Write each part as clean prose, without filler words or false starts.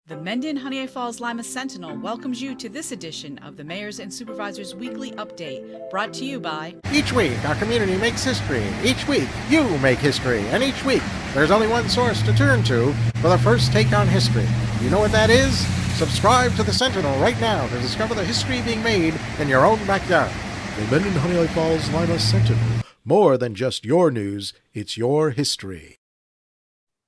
The Mendon-Honeoye Falls-Lima Sentinel welcomes you to this edition of the Mayor's and Supervisors Weekly Update, brought to you by... Each week, our community makes history. Each week, you make history. And each week, there's only one source to turn to for the first take on history. You know what that is? Subscribe to the Sentinel right now to discover the history being made in your own backyard. The Mendon-Honeoye Falls-Lima Sentinel. More than just your news, it's your history.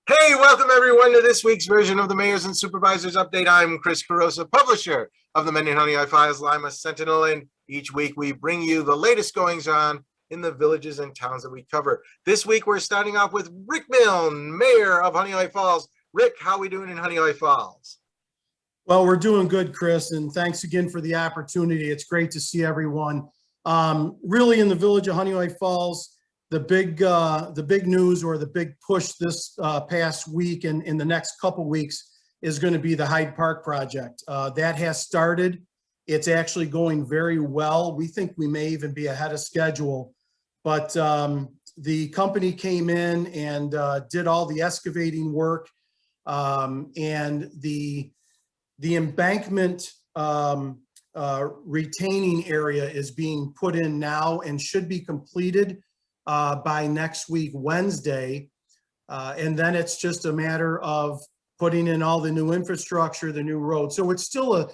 Hey, welcome everyone to this week's version of the Mayor's and Supervisors Update. I'm Chris Carosa, publisher of the Mendon-Honeoye Falls-Lima Sentinel, and each week we bring you the latest goings-on in the villages and towns that we cover. This week we're starting off with Rick Milne, Mayor of Honeoye Falls. Rick, how are we doing in Honeoye Falls? Well, we're doing good, Chris, and thanks again for the opportunity. It's great to see everyone. Really, in the village of Honeoye Falls, the big news or the big push this past week and in the next couple weeks is going to be the Hyde Park project. That has started. It's actually going very well. We think we may even be ahead of schedule, but the company came in and did all the excavating work, and the embankment retaining area is being put in now and should be completed by next week, Wednesday. And then it's just a matter of putting in all the new infrastructure, the new road. So it's still a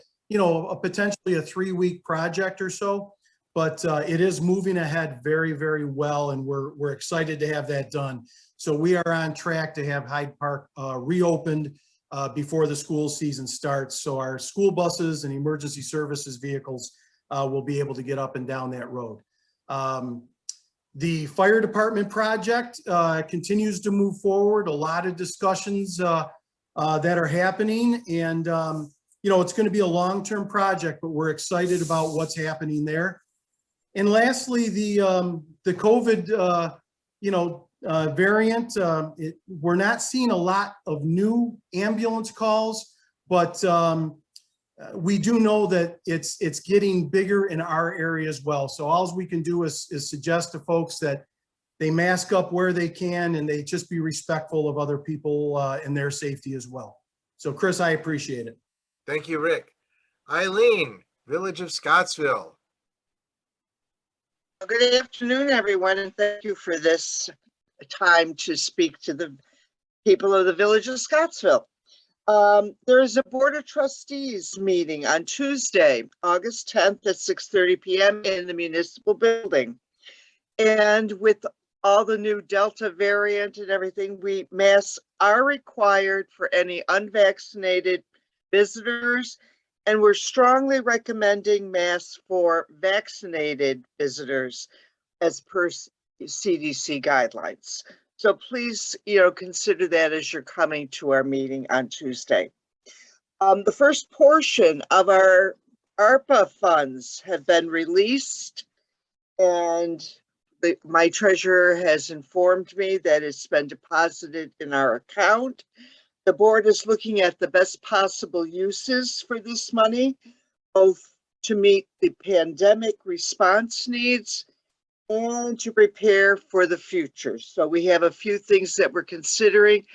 potentially a 3-week project or so, but it is moving ahead very, very well. And we're excited to have that done. So we are on track to have Hyde Park reopened before the school season starts. So our school buses and emergency services vehicles will be able to get up and down that road. The fire department project continues to move forward. A lot of discussions that are happening, and it's going to be a long-term project, but we're excited about what's happening there. And lastly, the COVID variant. We're not seeing a lot of new ambulance calls, but we do know that it's getting bigger in our area as well. So all we can do is suggest to folks that they mask up where they can and they just be respectful of other people and their safety as well. So Chris, I appreciate it. Thank you, Rick. Eileen, Village of Scottsville. Good afternoon, everyone, and thank you for this time to speak to the people of the Village of Scottsville. There is a Board of Trustees meeting on Tuesday, August 10th at 6:30 p.m. in the municipal building. And with all the new Delta variant and everything, masks are required for any unvaccinated visitors, and we're strongly recommending masks for vaccinated visitors as per CDC guidelines. So please, consider that as you're coming to our meeting on Tuesday. The first portion of our Arpa funds have been released, and my treasurer has informed me that it's been deposited in our account. The board is looking at the best possible uses for this money, both to meet the pandemic response needs and to prepare for the future. So we have a few things that we're considering,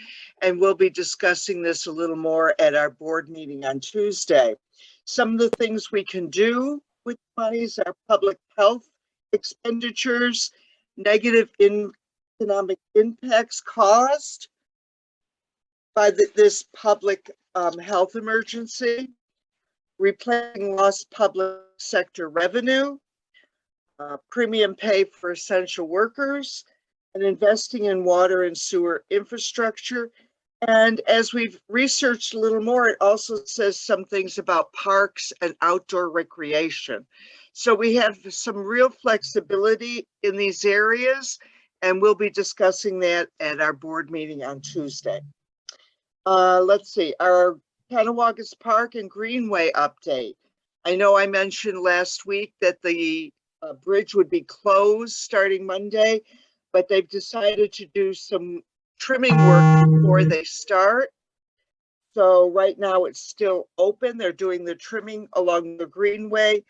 and we'll be discussing this a little more at our board meeting on Tuesday. Some of the things we can do with monies are public health expenditures, negative economic impacts caused by this public health emergency, replacing lost public sector revenue, premium pay for essential workers, and investing in water and sewer infrastructure. And as we've researched a little more, it also says some things about parks and outdoor recreation. So we have some real flexibility in these areas, and we'll be discussing that at our board meeting on Tuesday. Let's see, our Catawaugus Park and Greenway update. I know I mentioned last week that the bridge would be closed starting Monday, but they've decided to do some trimming work before they start. So right now it's still open. They're doing the trimming along the Greenway,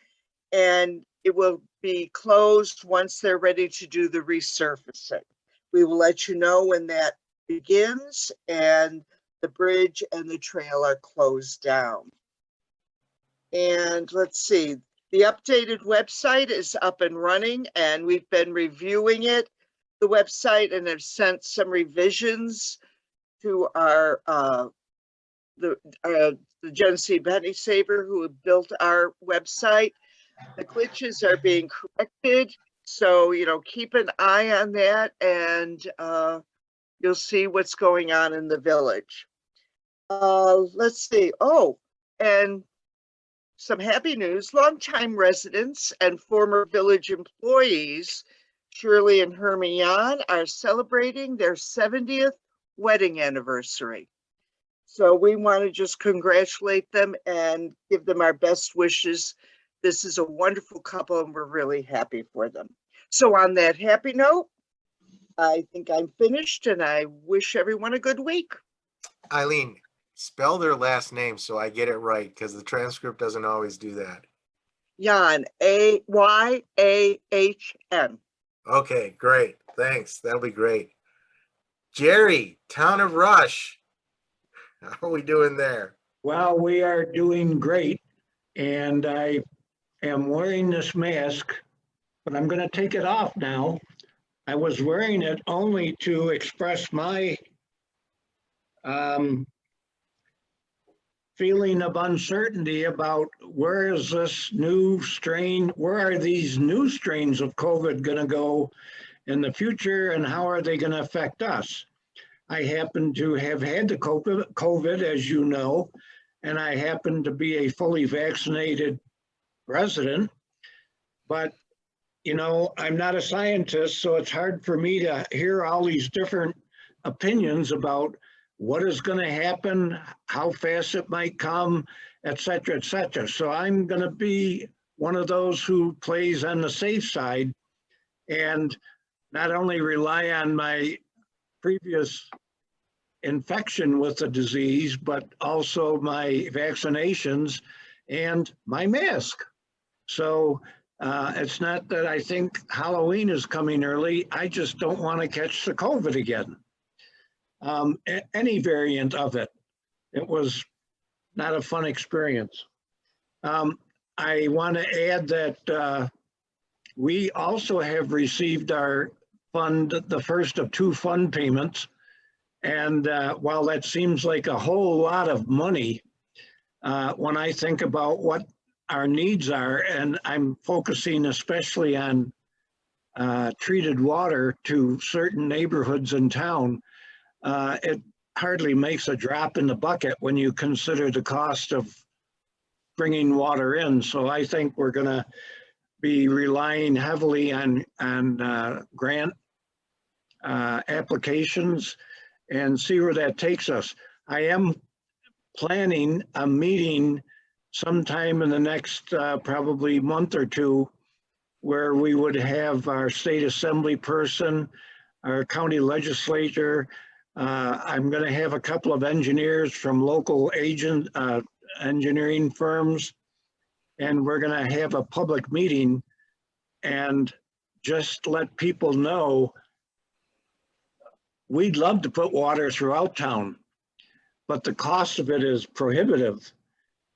and it will be closed once they're ready to do the resurfacing. We will let you know when that begins, and the bridge and the trail are closed down. And let's see, the updated website is up and running, and we've been reviewing it, the website, and have sent some revisions to our the Genesee Penny Saver who built our website. The glitches are being corrected, so keep an eye on that, and you'll see what's going on in the village. Let's see. Oh, and some happy news. Longtime residents and former village employees, Shirley and Hermione, are celebrating their 70th wedding anniversary. So we want to just congratulate them and give them our best wishes. This is a wonderful couple and we're really happy for them. So on that happy note, I think I'm finished and I wish everyone a good week. Eileen, spell their last name so I get it right, because the transcript doesn't always do that. Jan, A-Y-A-H-N. Okay, great. Thanks. That'll be great. Jerry, Town of Rush. How are we doing there? Well, we are doing great, and I am wearing this mask, but I'm going to take it off now. I was wearing it only to express my feeling of uncertainty about where is this new strain, where are these new strains of COVID going to go in the future, and how are they going to affect us? I happen to have had the COVID, as you know, and I happen to be a fully vaccinated resident, but I'm not a scientist, so it's hard for me to hear all these different opinions about what is going to happen, how fast it might come, et cetera, et cetera. So I'm going to be one of those who plays on the safe side and not only rely on my previous infection with the disease, but also my vaccinations and my mask. So it's not that I think Halloween is coming early. I just don't want to catch the COVID again. Any variant of it. It was not a fun experience. I want to add that we also have received our fund, the first of 2 fund payments. And while that seems like a whole lot of money, when I think about what our needs are, and I'm focusing especially on treated water to certain neighborhoods in town, it hardly makes a drop in the bucket when you consider the cost of bringing water in. So I think we're going to be relying heavily on grant applications and see where that takes us. I am planning a meeting sometime in the next probably month or two where we would have our state assembly person, our county legislature. I'm going to have a couple of engineers from local engineering firms, and we're going to have a public meeting and just let people know we'd love to put water throughout town, but the cost of it is prohibitive.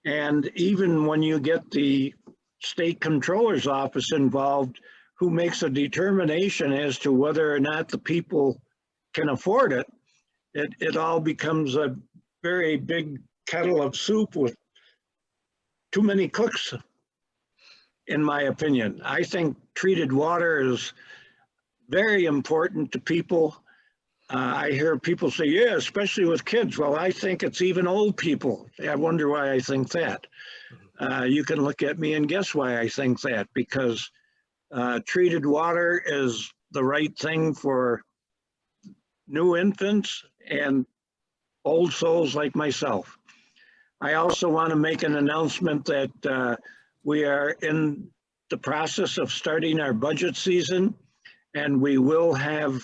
And even when you get the state controller's office involved, who makes a determination as to whether or not the people can afford it, it all becomes a very big kettle of soup with too many cooks, in my opinion. I think treated water is very important to people. I hear people say, yeah, especially with kids. Well, I think it's even old people. I wonder why I think that. You can look at me and guess why I think that, because treated water is the right thing for new infants and old souls like myself. I also want to make an announcement that we are in the process of starting our budget season, and we will have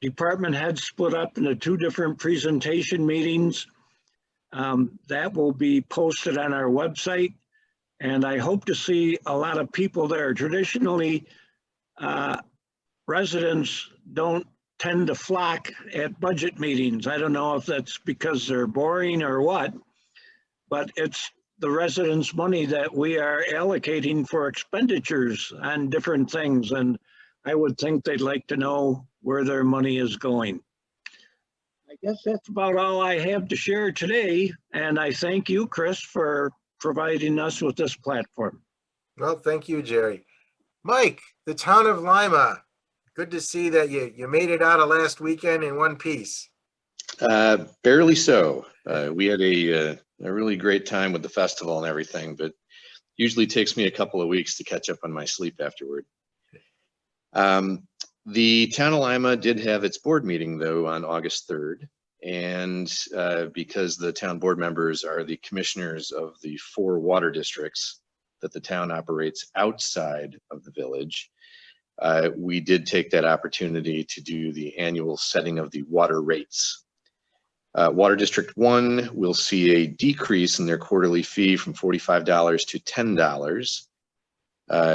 department heads split up into 2 different presentation meetings. That will be posted on our website, and I hope to see a lot of people there. Traditionally, residents don't tend to flock at budget meetings. I don't know if that's because they're boring or what, but it's the residents' money that we are allocating for expenditures on different things. And I would think they'd like to know where their money is going. I guess that's about all I have to share today. And I thank you, Chris, for providing us with this platform. Well, thank you, Jerry. Mike, the town of Lima. Good to see that you made it out of last weekend in one piece. Barely so. We had a really great time with the festival and everything, but usually takes me a couple of weeks to catch up on my sleep afterward. The town of Lima did have its board meeting though on August 3rd. And because the town board members are the commissioners of the 4 water districts that the town operates outside of the village, we did take that opportunity to do the annual setting of the water rates. Water District 1 will see a decrease in their quarterly fee from $45 to $10.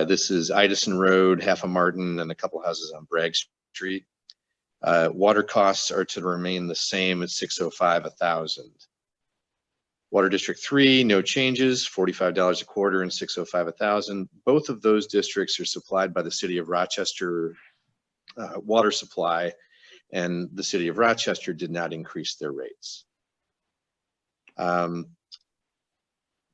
This is Idison Road, half of Martin, and a couple houses on Bragg Street. Water costs are to remain the same at $605 a thousand. Water District 3, no changes, $45 a quarter and $605 a thousand. Both of those districts are supplied by the City of Rochester water supply, and the City of Rochester did not increase their rates.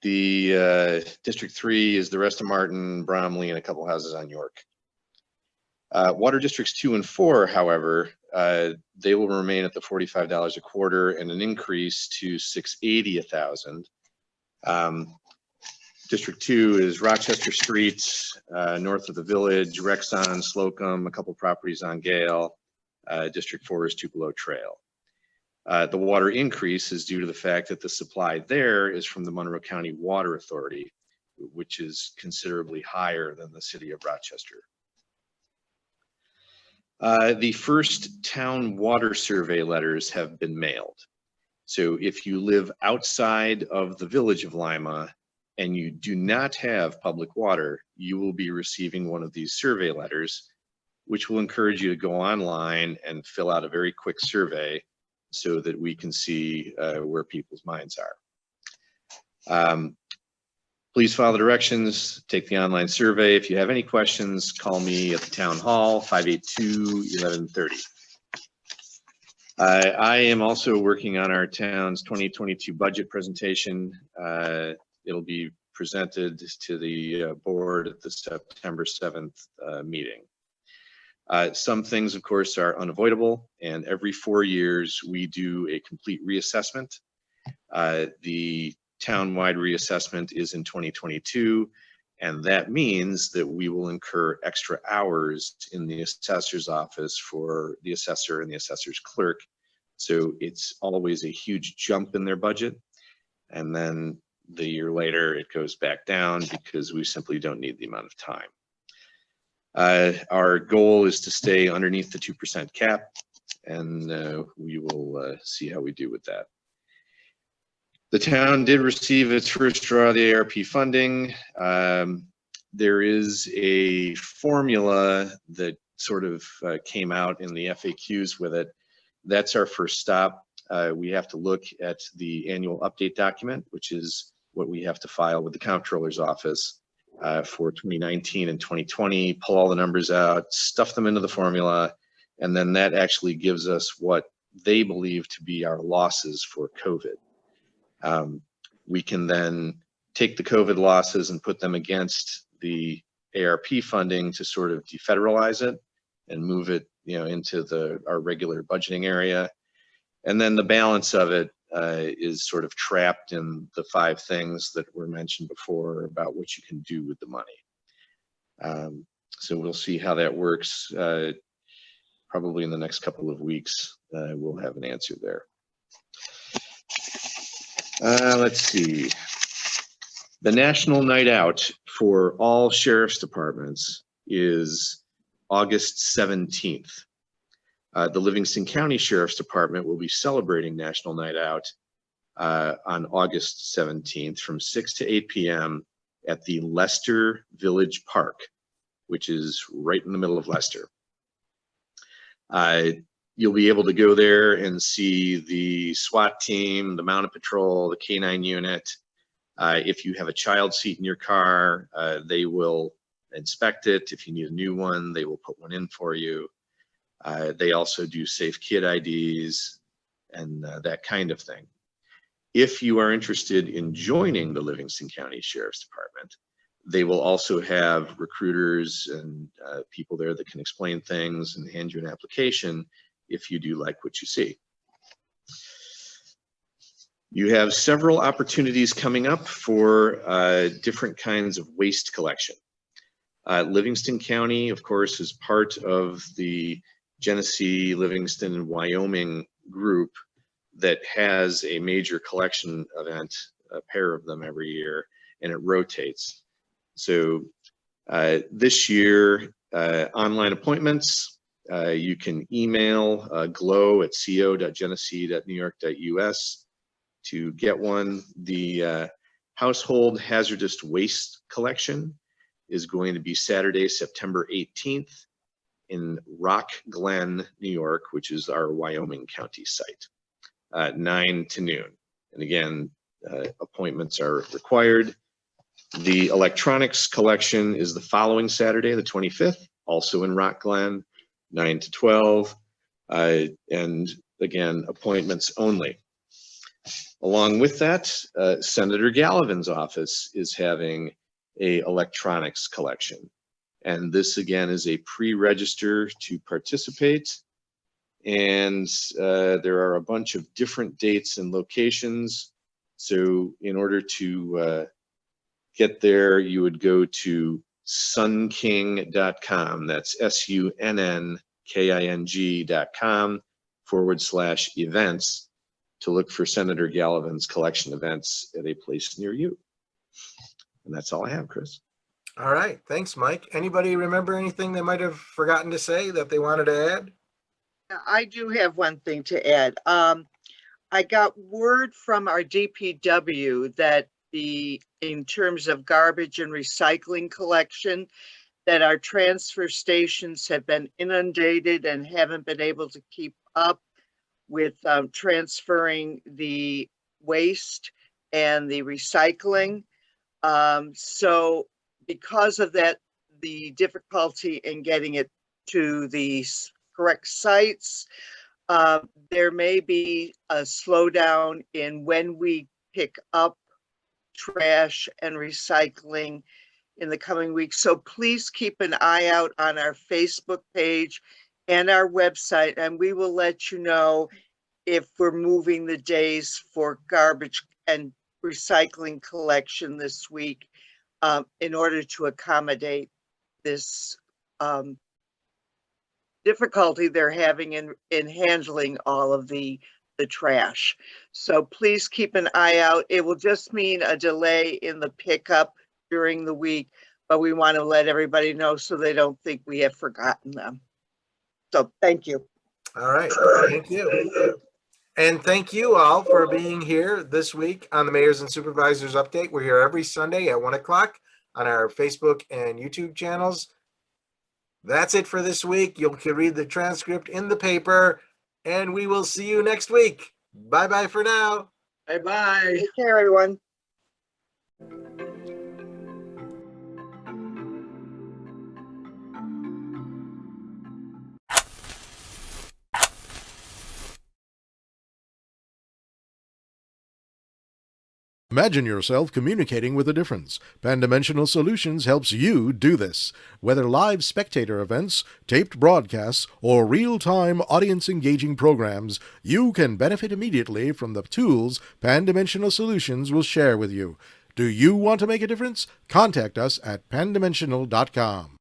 District 3 is the rest of Martin, Bromley, and a couple houses on York. Water Districts 2 and 4, however, they will remain at the $45 a quarter and an increase to $680 a thousand. District 2 is Rochester Street, north of the village, Rexon, Slocum, a couple properties on Gale. District 4 is Tupelo Trail. The water increase is due to the fact that the supply there is from the Monroe County Water Authority, which is considerably higher than the City of Rochester. The first town water survey letters have been mailed. So if you live outside of the village of Lima and you do not have public water, you will be receiving one of these survey letters, which will encourage you to go online and fill out a very quick survey so that we can see where people's minds are. Please follow the directions, take the online survey. If you have any questions, call me at the town hall, 582-1130. I am also working on our town's 2022 budget presentation. It'll be presented to the board at the September 7th meeting. Some things, of course, are unavoidable, and every 4 years we do a complete reassessment. The town-wide reassessment is in 2022, and that means that we will incur extra hours in the assessor's office for the assessor and the assessor's clerk. So it's always a huge jump in their budget, and then the year later it goes back down because we simply don't need the amount of time. Our goal is to stay underneath the 2% cap, and we will see how we do with that. The town did receive its first draw of the ARP funding. There is a formula that sort of came out in the FAQs with it. That's our first stop. We have to look at the annual update document, which is what we have to file with the comptroller's office for 2019 and 2020, pull all the numbers out, stuff them into the formula, and then that actually gives us what they believe to be our losses for COVID. We can then take the COVID losses and put them against the ARP funding to sort of defederalize it and move it, into our regular budgeting area. And then the balance of it is sort of trapped in the 5 things that were mentioned before about what you can do with the money. So we'll see how that works. Probably in the next couple of weeks, we'll have an answer there. Let's see. The National Night Out for all sheriff's departments is August 17th. The Livingston County Sheriff's Department will be celebrating National Night Out on August 17th from 6 to 8 p.m. at the Leicester Village Park, which is right in the middle of Leicester. you'll be able to go there and see the SWAT team, the Mounted Patrol, the K-9 unit. If you have a child seat in your car, they will inspect it. If you need a new one, they will put one in for you. They also do safe kid IDs and that kind of thing. If you are interested in joining the Livingston County Sheriff's Department, they will also have recruiters and people there that can explain things and hand you an application if you do like what you see. You have several opportunities coming up for different kinds of waste collection. Livingston County, of course, is part of the Genesee, Livingston, and Wyoming group that has a major collection event, a pair of them every year, and it rotates. So this year, online appointments, you can email glow@co.genesee.newyork.us to get one. The household hazardous waste collection is going to be Saturday, September 18th in Rock Glen, New York, which is our Wyoming County site, 9 to noon. And again, appointments are required. The electronics collection is the following Saturday, the 25th, also in Rock Glen, 9 to 12. And again, appointments only. Along with that, Senator Gallivan's office is having a electronics collection. And this again is a pre-register to participate. And there are a bunch of different dates and locations. So in order to get there, you would go to sunking.com. That's sunking.com/events to look for Senator Gallivan's collection events at a place near you. And that's all I have, Chris. All right. Thanks, Mike. Anybody remember anything they might have forgotten to say that they wanted to add? I do have one thing to add. I got word from our DPW that in terms of garbage and recycling collection, that our transfer stations have been inundated and haven't been able to keep up with transferring the waste and the recycling. So because of that, the difficulty in getting it to the correct sites, there may be a slowdown in when we pick up trash and recycling in the coming weeks. So please keep an eye out on our Facebook page and our website, and we will let you know if we're moving the days for garbage and recycling collection this week in order to accommodate this difficulty they're having in handling all of the trash. So please keep an eye out. It will just mean a delay in the pickup during the week, but we want to let everybody know so they don't think we have forgotten them. So thank you. All right. Thank you. And thank you all for being here this week on the Mayors and Supervisors Update. We're here every Sunday at 1 o'clock on our Facebook and YouTube channels. That's it for this week. You can read the transcript in the paper, and we will see you next week. Bye-bye for now. Bye-bye. Take care, everyone. Imagine yourself communicating with a difference. Pan-Dimensional Solutions helps you do this. Whether live spectator events, taped broadcasts, or real-time audience-engaging programs, you can benefit immediately from the tools Pan-Dimensional Solutions will share with you. Do you want to make a difference? Contact us at pandimensional.com.